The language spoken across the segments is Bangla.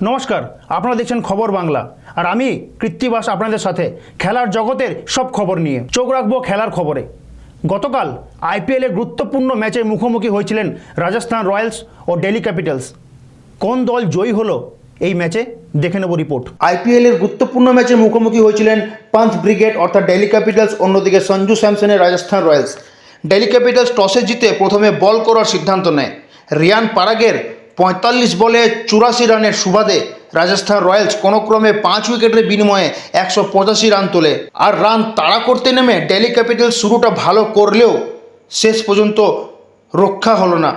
নমস্কার, আপনারা দেখছেন খবর বাংলা আর আমি কৃত্তিবাস আপনাদের সাথে খেলার জগতের সব খবর নিয়ে চোখ রাখবো খেলার খবরে। গতকাল আইপিএলে গুরুত্বপূর্ণ ম্যাচে মুখোমুখি হয়েছিলেন রাজস্থান রয়্যালস ও দিল্লি ক্যাপিটালস। কোন দল জয়ী হলো এই ম্যাচে দেখে নেব রিপোর্ট। আইপিএলের গুরুত্বপূর্ণ ম্যাচে মুখোমুখি হয়েছিলেন পাঞ্চ ব্রিগেড অর্থাৎ দিল্লি ক্যাপিটালস, অন্যদিকে সঞ্জু স্যামসনের রাজস্থান রয়্যালস। দিল্লি ক্যাপিটালস টসে জিতে প্রথমে বল করার সিদ্ধান্ত নেয়। রিয়ান পারাগের 45 বলে 84 রানের সুবাদে রাজস্থান রয়্যালস কোনোক্রমে 5 উইকেটের বিনিময়ে 185 রান তোলে। আর রান তাড়া করতে নেমে দিল্লি ক্যাপিটালস শুরুটা ভালো করলেও শেষ পর্যন্ত রক্ষা হলো না।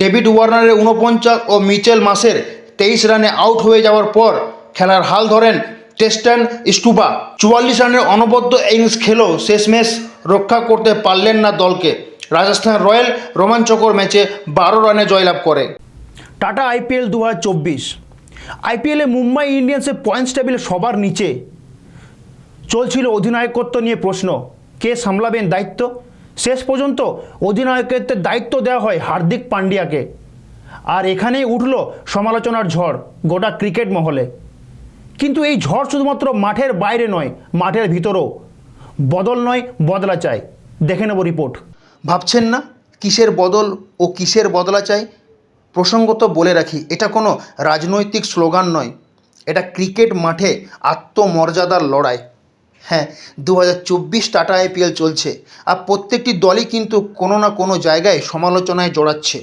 ডেভিড ওয়ার্নারের 49 ও মিচেল মাসের 23 রানে আউট হয়ে যাওয়ার পর খেলার হাল ধরেন টেস্টান স্টুবা। 44 রানের অনবদ্য ইনিংস খেলেও শেষমেশ রক্ষা করতে পারলেন না দলকে। রাজস্থান রয়্যাল রোমাঞ্চকর ম্যাচে 12 রানে জয়লাভ করে। Tata IPL 2024। আইপিএলে মুম্বাই ইন্ডিয়ান্সের পয়েন্টস টেবিলে সবার নিচে। চলছিল অধিনায়কত্ব নিয়ে প্রশ্ন, কে সামলাবেন দায়িত্ব। শেষ পর্যন্ত অধিনায়কত্বের দায়িত্ব দেওয়া হয় হার্দিক পান্ডিয়াকে। আর এখানেই উঠল সমালোচনার ঝড় গোটা ক্রিকেট মহলে। কিন্তু এই ঝড় শুধুমাত্র মাঠের বাইরে নয়, মাঠের ভিতরেও। বদল নয়, বদলা চাই। দেখে নেব রিপোর্ট। ভাবছেন না কিসের বদল ও কিসের বদলা চাই? প্রসঙ্গত বলে রাখি, এটা কোনো রাজনৈতিক স্লোগান নয়, এটা ক্রিকেট মাঠে আত্মমর্যাদার লড়াই। হ্যাঁ, 2024 টাটা আইপিএল চলছে আর প্রত্যেকটি দলই কিন্তু কোনো না কোনো জায়গায় সমালোচনায় জড়াচ্ছে।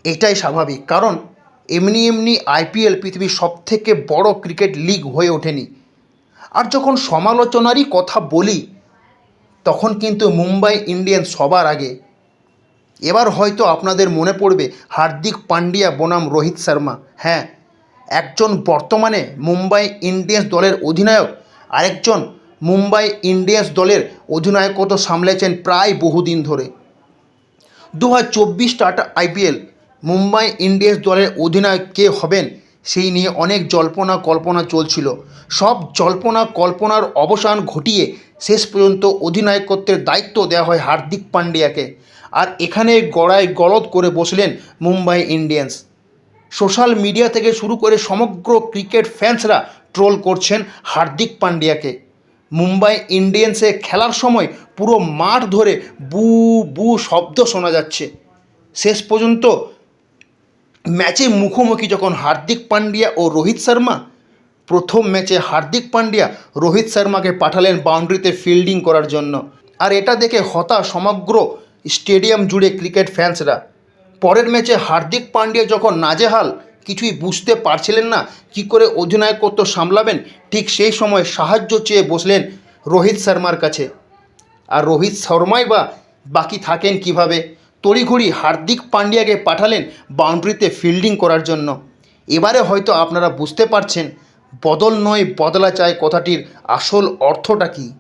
এটাই স্বাভাবিক, কারণ এমনি আইপিএল পৃথিবীর সবথেকে বড় ক্রিকেট লিগ হয়ে ওঠেনি। আর যখন সমালোচনারই কথা বলি তখন কিন্তু মুম্বাই ইন্ডিয়ান্স সবার আগে। এবার হয়তো আপনাদের মনে পড়বে হার্দিক পান্ডিয়া বনাম রোহিত শর্মা। হ্যাঁ, একজন বর্তমানে মুম্বাই ইন্ডিয়ান্স দলের অধিনায়ক, আরেকজন মুম্বাই ইন্ডিয়ান্স দলের অধিনায়কত্ব সামলেছেন প্রায় বহুদিন ধরে। 2024 টাটা আইপিএল মুম্বাই ইন্ডিয়ান্স দলের অধিনায়ক কে হবেন সেই নিয়ে অনেক জল্পনা কল্পনা চলছিল। সব জল্পনা কল্পনার অবসান ঘটিয়ে শেষ পর্যন্ত অধিনায়কত্বের দায়িত্ব দেওয়া হয় হার্দিক পান্ডিয়াকে। আর এখানে গড়ায় গলদ করে বসলেন মুম্বাই ইন্ডিয়ান্স। সোশ্যাল মিডিয়া থেকে শুরু করে সমগ্র ক্রিকেট ফ্যান্সরা ট্রোল করছেন হার্দিক পান্ডিয়াকে। মুম্বাই ইন্ডিয়ান্সে খেলার সময় পুরো মাঠ ধরে বু বু শব্দ শোনা যাচ্ছে। শেষ পর্যন্ত ম্যাচে মুখোমুখি যখন হার্দিক পান্ডিয়া ও রোহিত শর্মা, প্রথম ম্যাচে হার্দিক পান্ডিয়া রোহিত শর্মাকে পাঠালেন বাউন্ডারিতে ফিল্ডিং করার জন্য। আর এটা দেখে হতাশ সমগ্র স্টেডিয়াম জুড়ে ক্রিকেট ফ্যান্সরা। পরের ম্যাচে হার্দিক পান্ডিয়া যখন নাজেহাল, কিছুই বুঝতে পারছিলেন না কী করে অধিনায়কত্ব সামলাবেন, ঠিক সেই সময় সাহায্য চেয়ে বসলেন রোহিত শর্মার কাছে। আর রোহিত শর্মাই বা বাকি থাকেন কিভাবে? তড়িঘড়ি হার্দিক পান্ডিয়াকে পাঠালেন বাউন্ডারিতে ফিল্ডিং করার জন্য। এবারে হয়তো আপনারা বুঝতে পারছেন বদল নয় বদলা চাই কথাটির আসল অর্থটা কী।